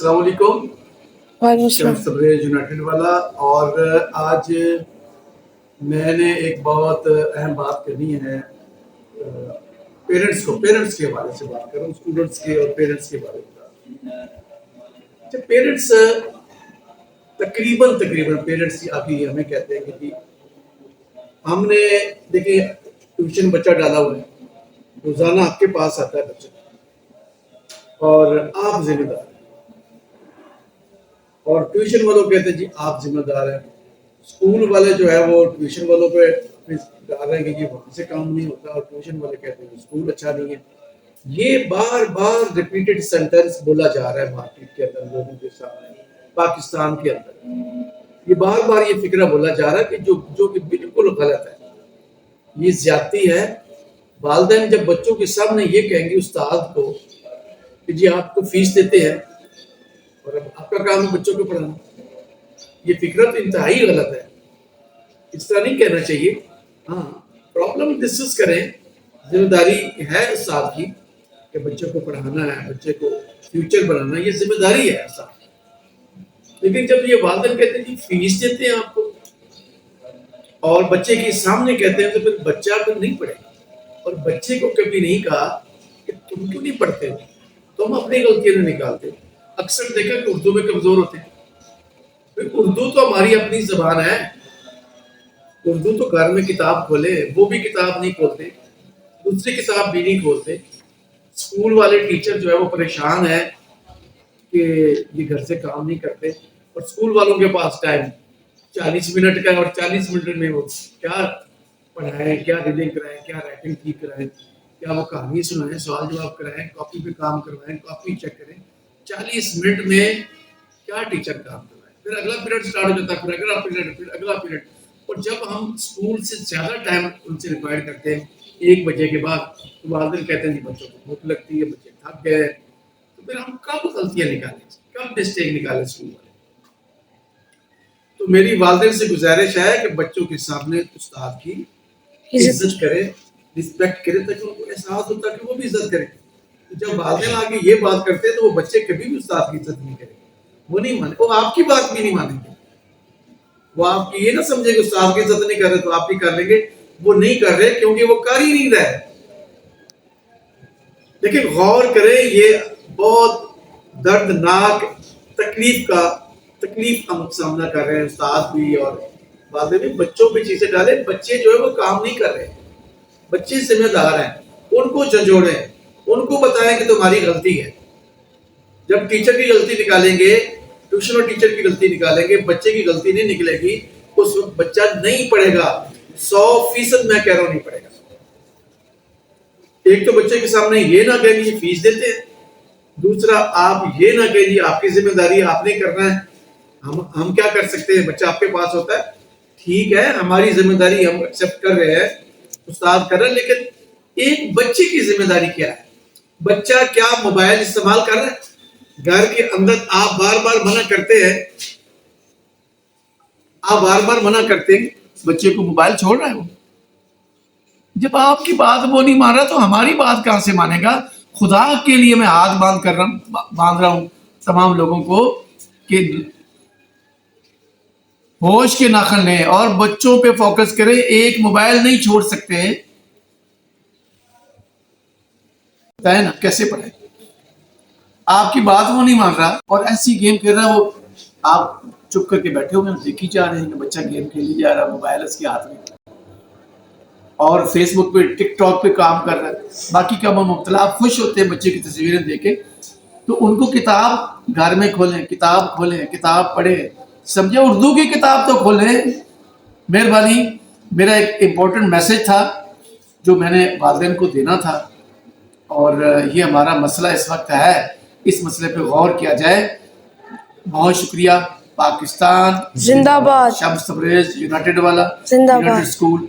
السلام علیکم. وعلیکم السلام. شمس تبریز یونائٹڈ والا. اور آج میں نے ایک بہت اہم بات کرنی ہے پیرنٹس کے حوالے سے بات کروں, اسٹوڈنٹس کے اور پیرنٹس کے بارے میں. پیرنٹس تقریباً پیرنٹس آگے ہمیں کہتے ہیں کہ جی ہم نے دیکھیں ٹیوشن بچہ ڈالا ہوا ہے, روزانہ آپ کے پاس آتا ہے بچہ اور آپ ذمہ دار ہیں, اور ٹیوشن والوں کہتے ہیں جی آپ ذمہ دار ہیں. اسکول والے جو ہے وہ ٹیوشن والوں پہ ڈال رہے ہیں کہ جی وہاں سے کام نہیں ہوتا, اور ٹیوشن والے کہتے ہیں اسکول اچھا نہیں ہے. یہ بار بار ریپیٹڈ سینٹینس بولا جا رہا ہے مارکیٹ کے اندر, لوگوں کے سامنے, پاکستان کے اندر یہ بار بار یہ فکرہ بولا جا رہا ہے کہ جو کہ بالکل غلط ہے, یہ زیادتی ہے. والدین جب بچوں کے سامنے یہ کہیں گے استاد کو کہ جی آپ کو فیس دیتے ہیں اور اب آپ کا کام ہے بچوں کو پڑھانا, یہ فکر تو انتہائی غلط ہے. اس طرح نہیں کہنا چاہیے. ہاں پرابلم ڈسکس کریں, ذمہ داری ہے استاد کی کہ بچوں کو پڑھانا ہے, بچے کو فیوچر بنانا, یہ ذمہ داری ہے استاد کی. لیکن جب یہ والدین کہتے ہیں جی فیس دیتے ہیں آپ کو اور بچے کے سامنے کہتے ہیں, تو پھر بچہ تو نہیں پڑھے گا. اور بچے کو کبھی نہیں کہا کہ تم کیوں نہیں پڑھتے ہو, تو ہم اپنی غلطیاں نہیں نکالتے. اکثر دیکھا کہ اردو میں کمزور ہوتے ہیں. اردو تو ہماری اپنی زبان ہے, اردو تو گھر میں کتاب کھولے, وہ بھی کتاب نہیں کھولتے, دوسری کتاب بھی نہیں کھولتے. اسکول والے ٹیچر جو ہے وہ پریشان ہے کہ یہ گھر سے کام نہیں کرتے, اور اسکول والوں کے پاس ٹائم 40 منٹ کا ہے, اور 40 منٹ میں وہ کیا پڑھائیں, کیا ریڈنگ کرائیں, کیا رائٹنگ ٹھیک کرائیں, کیا وہ کہانی سنائیں, سوال جواب کرائیں, کاپی پہ کام کروائیں, کاپی چیک کریں. 40 منٹ میں کیا ٹیچر کام کروائیں. پھر اگلا پیریڈ سٹارٹ ہو جاتا ہے, پھر اگلا پیریڈ, پھر اگلا پیریڈ. اور جب ہم اسکول سے زیادہ ٹائم ان سے ریکوائر کرتے ہیں 1 بجے کے بعد, تو والدین کہتے ہیں جی بچوں کو بھوک لگتی ہے, بچے تھک گئے. تو پھر ہم کب غلطیاں نکالیں, کب مسٹیک نکالیں اسکول والے. تو میری والدین سے گزارش ہے کہ بچوں کے سامنے استاد کی عزت کرے, رسپیکٹ کرے, تاکہ ان کو احساس ہوتا ہے کہ وہ بھی عزت کرے. جب والدین آگے یہ بات کرتے ہیں تو وہ بچے کبھی بھی استاد کی عزت نہیں کریں گے, وہ نہیں مانے, وہ آپ کی بات بھی نہیں مانیں گے. وہ آپ کی یہ نہ سمجھے کہ استاد کی عزت نہیں کر رہے تو آپ کی کر لیں گے. وہ نہیں کر رہے کیونکہ وہ کر ہی نہیں رہے. لیکن غور کریں, یہ بہت دردناک تکلیف کا ہم سامنا کر رہے ہیں, استاد بھی اور والدین بھی. بچوں پہ چیزیں ڈالیں, بچے جو ہے وہ کام نہیں کر رہے, بچے ذمہ دار ہیں, ان کو جھنجھوڑیں, ان کو بتائیں کہ تمہاری غلطی ہے. جب ٹیچر کی غلطی نکالیں گے, ٹیوشن اور ٹیچر کی غلطی نکالیں گے, بچے کی غلطی نہیں نکلے گی, اس وقت بچہ نہیں پڑھے گا. 100% میں کہہ رہا ہوں نہیں پڑھے گا. ایک تو بچے کے سامنے یہ نہ کہیں گے فیس دیتے ہیں, دوسرا آپ یہ نہ کہیں گے آپ کی ذمہ داری آپ نے کرنا ہے. ہم کیا کر سکتے ہیں, بچہ آپ کے پاس ہوتا ہے, ٹھیک ہے ہماری ذمہ داری ہم ایکسپٹ کر رہے ہیں, استاد کر رہے ہیں, لیکن ایک بچے کی ذمہ داری کیا ہے. بچہ کیا موبائل استعمال کر رہا ہے؟ گھر کے اندر آپ بار بار منع کرتے ہیں, بچے کو موبائل چھوڑ رہا ہے. وہ جب آپ کی بات وہ نہیں مان رہا تو ہماری بات کہاں سے مانے گا. خدا کے لیے میں ہاتھ باندھ رہا ہوں تمام لوگوں کو کہ ہوش کے ناخن لیں اور بچوں پہ فوکس کریں. ایک موبائل نہیں چھوڑ سکتے, ہے نا, کیسے پڑھیں. آپ کی بات وہ نہیں مان رہا اور ایسی گیم کھیل رہا ہے, وہ آپ چپ کر کے بیٹھے ہوئے دیکھی جا رہے ہیں کہ بچہ گیم کھیلی جا رہا ہے, موبائل اس کے ہاتھ میں, اور فیس بک پہ ٹک ٹاک پہ کام کر رہا ہے. باقی کام مبتلا. آپ خوش ہوتے ہیں بچے کی تصویریں دیکھ کے, تو ان کو کتاب گھر میں کھولیں, کتاب پڑھیں, سمجھے, اردو کی کتاب تو کھولیں. مہربانی, میرا ایک امپورٹنٹ میسج تھا جو میں نے والدین کو دینا تھا, اور یہ ہمارا مسئلہ اس وقت ہے, اس مسئلے پہ غور کیا جائے. بہت شکریہ. پاکستان زندہ باد. شمس تبریز یونائٹڈ والا, زندہ باد. United school.